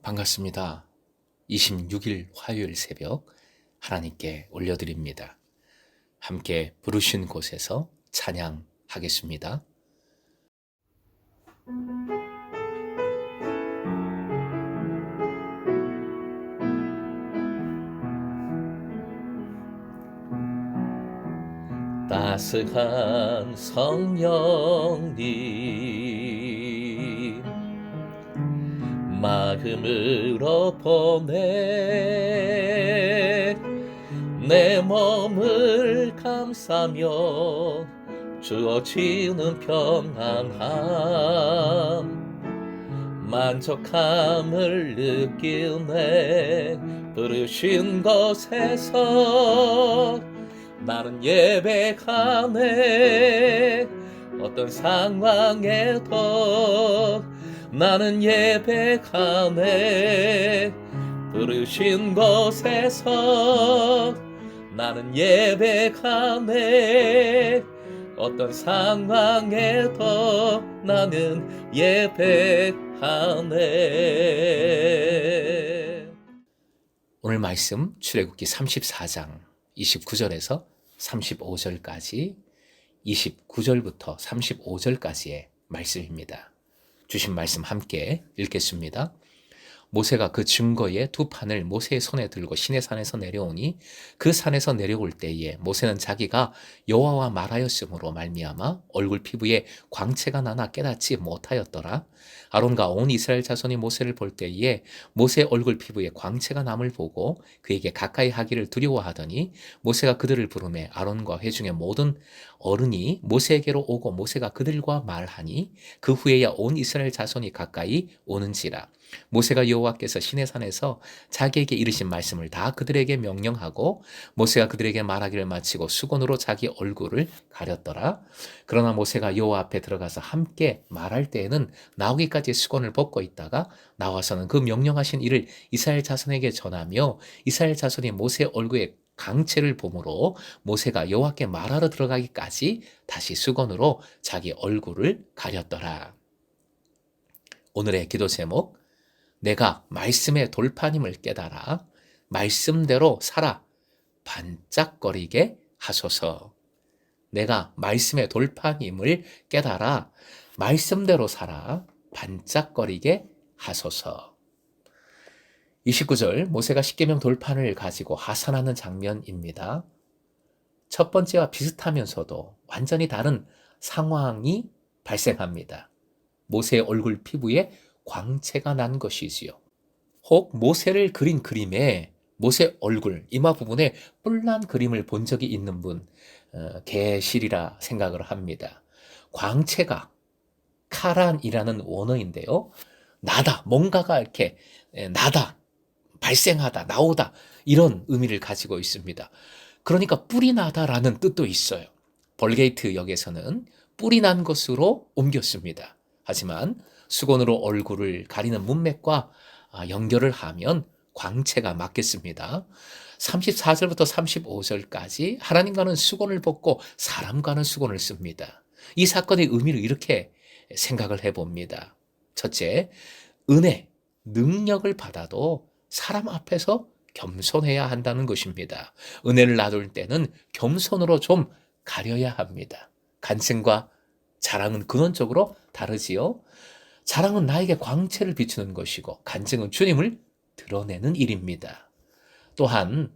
반갑습니다. 26일 화요일 새벽 하나님께 올려드립니다. 함께 부르신 곳에서 찬양하겠습니다. 따스한 성령님 마음으로 보내 내 몸을 감싸며 주어지는 평안함 만족함을 느끼네 부르신 곳에서 나는 예배하네 어떤 상황에도 나는 예배하네 부르신 곳에서 나는 예배하네 어떤 상황에도 나는 예배하네. 오늘 말씀 출애굽기 34장 29절에서 35절까지 29절부터 35절까지의 말씀입니다. 주신 말씀 함께 읽겠습니다. 모세가 그 증거의 두 판을 모세의 손에 들고 시내산에서 내려오니 그 산에서 내려올 때에 모세는 자기가 여호와와 말하였으므로 말미암아 얼굴 피부에 광채가 나나 깨닫지 못하였더라. 아론과 온 이스라엘 자손이 모세를 볼 때에 모세의 얼굴 피부에 광채가 남을 보고 그에게 가까이 하기를 두려워하더니 모세가 그들을 부르매 아론과 회중의 모든 어른이 모세에게로 오고 모세가 그들과 말하니 그 후에야 온 이스라엘 자손이 가까이 오는지라. 모세가 여호와께서 시내산에서 자기에게 이르신 말씀을 다 그들에게 명령하고 모세가 그들에게 말하기를 마치고 수건으로 자기 얼굴을 가렸더라. 그러나 모세가 여호와 앞에 들어가서 함께 말할 때에는 나오기까지 수건을 벗고 있다가 나와서는 그 명령하신 일을 이스라엘 자손에게 전하며 이스라엘 자손이 모세의 얼굴에 강체를 보므로 모세가 여호와께 말하러 들어가기까지 다시 수건으로 자기 얼굴을 가렸더라. 오늘의 기도 제목, 내가 말씀의 돌판임을 깨달아 말씀대로 살아 반짝거리게 하소서. 내가 말씀의 돌판임을 깨달아 말씀대로 살아 반짝거리게 하소서. 29절 모세가 십계명 돌판을 가지고 하산하는 장면입니다. 첫 번째와 비슷하면서도 완전히 다른 상황이 발생합니다. 모세의 얼굴 피부에 광채가 난 것이지요. 혹 모세를 그린 그림에 모세 얼굴 이마 부분에 뿔난 그림을 본 적이 있는 분 계시리라 생각을 합니다. 광채가 카란이라는 원어인데요. 나다, 뭔가가 이렇게 나다, 발생하다, 나오다 이런 의미를 가지고 있습니다. 그러니까 뿔이 나다라는 뜻도 있어요. 벌게이트 역에서는 뿔이 난 것으로 옮겼습니다. 하지만 수건으로 얼굴을 가리는 문맥과 연결을 하면 광채가 맞겠습니다. 34절부터 35절까지 하나님과는 수건을 벗고 사람과는 수건을 씁니다. 이 사건의 의미를 이렇게 생각을 해봅니다. 첫째, 은혜, 능력을 받아도 사람 앞에서 겸손해야 한다는 것입니다. 은혜를 나눌 때는 겸손으로 좀 가려야 합니다. 간증과 자랑은 근원적으로 다르지요. 자랑은 나에게 광채를 비추는 것이고 간증은 주님을 드러내는 일입니다. 또한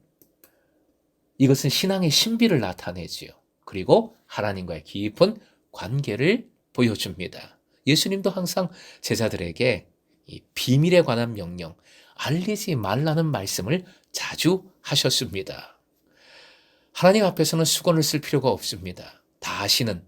이것은 신앙의 신비를 나타내지요. 그리고 하나님과의 깊은 관계를 보여줍니다. 예수님도 항상 제자들에게 이 비밀에 관한 명령, 알리지 말라는 말씀을 자주 하셨습니다. 하나님 앞에서는 수건을 쓸 필요가 없습니다. 다 아시는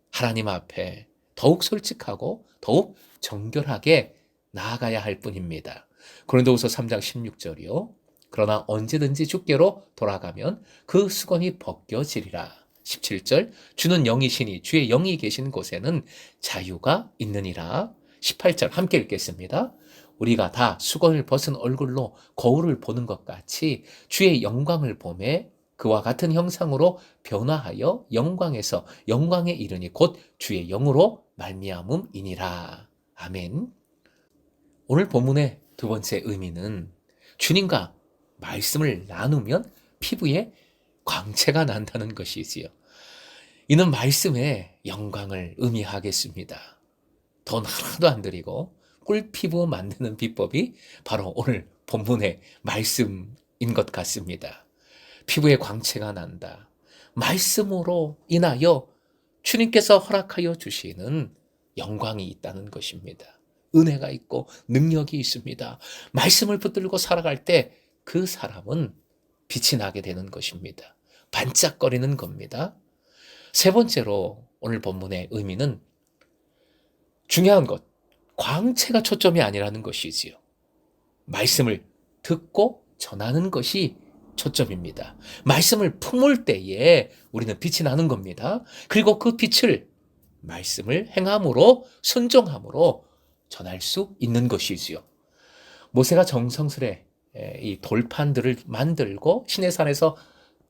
하나님 앞에 더욱 솔직하고 더욱 정결하게 나아가야 할 뿐입니다. 고린도후서 3장 16절이요. 그러나 언제든지 주께로 돌아가면 그 수건이 벗겨지리라. 17절 주는 영이시니 주의 영이 계신 곳에는 자유가 있느니라. 18절 함께 읽겠습니다. 우리가 다 수건을 벗은 얼굴로 거울을 보는 것 같이 주의 영광을 보매 그와 같은 형상으로 변화하여 영광에서 영광에 이르니 곧 주의 영으로 말미암음이니라. 아멘. 오늘 본문의 두 번째 의미는 주님과 말씀을 나누면 피부에 광채가 난다는 것이지요. 이는 말씀의 영광을 의미하겠습니다. 돈 하나도 안 들이고 꿀피부 만드는 비법이 바로 오늘 본문의 말씀인 것 같습니다. 피부에 광채가 난다. 말씀으로 인하여 주님께서 허락하여 주시는 영광이 있다는 것입니다. 은혜가 있고 능력이 있습니다. 말씀을 붙들고 살아갈 때 그 사람은 빛이 나게 되는 것입니다. 반짝거리는 겁니다. 세 번째로 오늘 본문의 의미는 중요한 것, 광채가 초점이 아니라는 것이지요. 말씀을 듣고 전하는 것이 초점입니다. 말씀을 품을 때에 우리는 빛이 나는 겁니다. 그리고 그 빛을 말씀을 행함으로 순종함으로 전할 수 있는 것이지요. 모세가 정성스레 이 돌판들을 만들고 시내산에서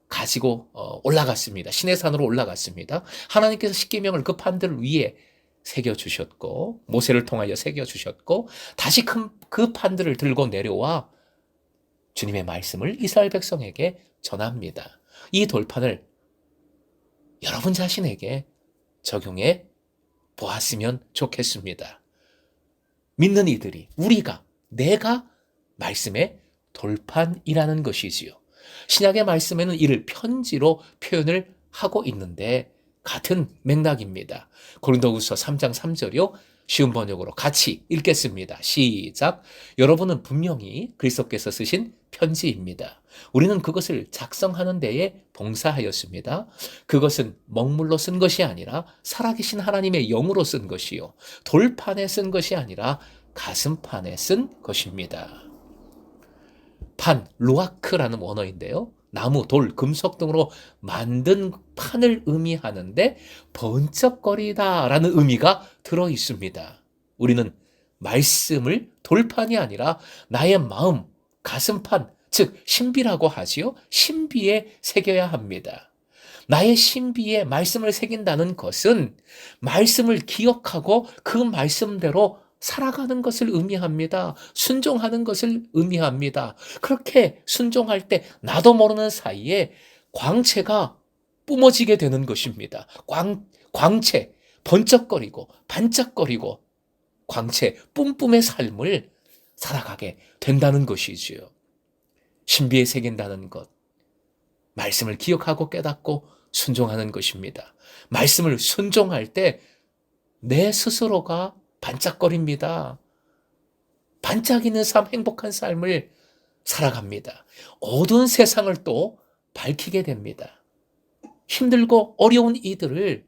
가지고 올라갔습니다. 시내산으로 올라갔습니다. 하나님께서 십계명을 그 판들 위에 새겨주셨고 모세를 통하여 새겨주셨고 다시 그 판들을 들고 내려와 주님의 말씀을 이스라엘 백성에게 전합니다. 이 돌판을 여러분 자신에게 적용해 보았으면 좋겠습니다. 믿는 이들이 내가 말씀의 돌판이라는 것이지요. 신약의 말씀에는 이를 편지로 표현을 하고 있는데 같은 맥락입니다. 고린도후서 3장 3절이요. 쉬운 번역으로 같이 읽겠습니다. 시작. 여러분은 분명히 그리스도께서 쓰신 편지입니다. 우리는 그것을 작성하는 데에 봉사하였습니다. 그것은 먹물로 쓴 것이 아니라 살아계신 하나님의 영으로 쓴 것이요. 돌판에 쓴 것이 아니라 가슴판에 쓴 것입니다. 판, 루아크라는 원어인데요. 나무, 돌, 금속 등으로 만든 판을 의미하는데 번쩍거리다라는 의미가 들어 있습니다. 우리는 말씀을 돌판이 아니라 나의 마음, 가슴판, 즉 신비라고 하지요. 신비에 새겨야 합니다. 나의 신비에 말씀을 새긴다는 것은 말씀을 기억하고 그 말씀대로 살아가는 것을 의미합니다. 순종하는 것을 의미합니다. 그렇게 순종할 때 나도 모르는 사이에 광채가 뿜어지게 되는 것입니다. 광채, 번쩍거리고 반짝거리고 광채, 뿜뿜의 삶을 살아가게 된다는 것이지요. 신비에 새긴다는 것, 말씀을 기억하고 깨닫고 순종하는 것입니다. 말씀을 순종할 때 내 스스로가 반짝거립니다. 반짝이는 삶, 행복한 삶을 살아갑니다. 어두운 세상을 또 밝히게 됩니다. 힘들고 어려운 이들을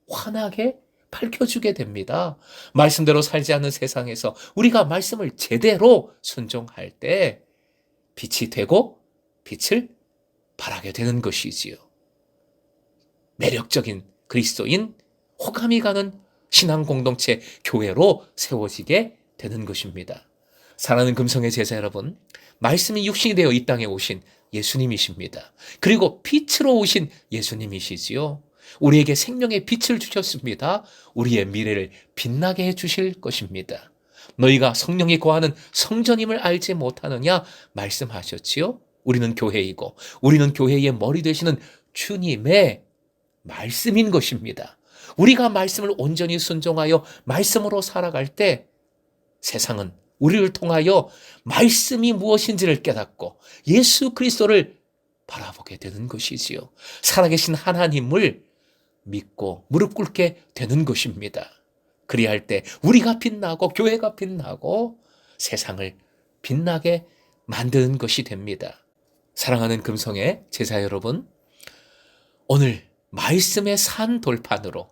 환하게 밝혀주게 됩니다. 말씀대로 살지 않는 세상에서 우리가 말씀을 제대로 순종할 때 빛이 되고 빛을 발하게 되는 것이지요. 매력적인 그리스도인, 호감이 가는 신앙 공동체, 교회로 세워지게 되는 것입니다. 사랑하는 금성의 제자 여러분, 말씀이 육신이 되어 이 땅에 오신 예수님이십니다. 그리고 빛으로 오신 예수님이시지요. 우리에게 생명의 빛을 주셨습니다. 우리의 미래를 빛나게 해주실 것입니다. 너희가 성령이 거하는 성전임을 알지 못하느냐 말씀하셨지요. 우리는 교회이고 우리는 교회의 머리 되시는 주님의 말씀인 것입니다. 우리가 말씀을 온전히 순종하여 말씀으로 살아갈 때 세상은 우리를 통하여 말씀이 무엇인지를 깨닫고 예수 그리스도를 바라보게 되는 것이지요. 살아계신 하나님을 믿고 무릎 꿇게 되는 것입니다. 그리할 때 우리가 빛나고 교회가 빛나고 세상을 빛나게 만드는 것이 됩니다. 사랑하는 금성의 제자 여러분, 오늘 말씀의 산 돌판으로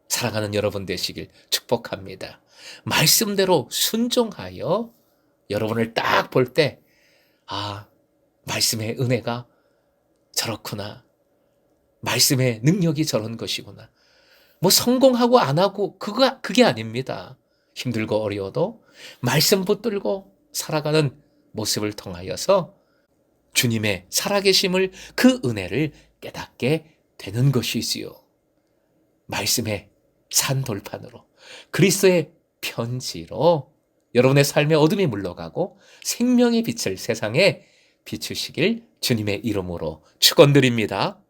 살아가는 여러분 되시길 축복합니다. 말씀대로 순종하여 여러분을 딱 볼 때, 말씀의 은혜가 저렇구나. 말씀의 능력이 저런 것이구나. 뭐 성공하고 안 하고 그게 아닙니다. 힘들고 어려워도 말씀 붙들고 살아가는 모습을 통하여서 주님의 살아계심을, 그 은혜를 깨닫게 되는 것이지요. 말씀의 산 돌판으로, 그리스도의 편지로 여러분의 삶의 어둠이 물러가고 생명의 빛을 세상에 비추시길 주님의 이름으로 축원드립니다.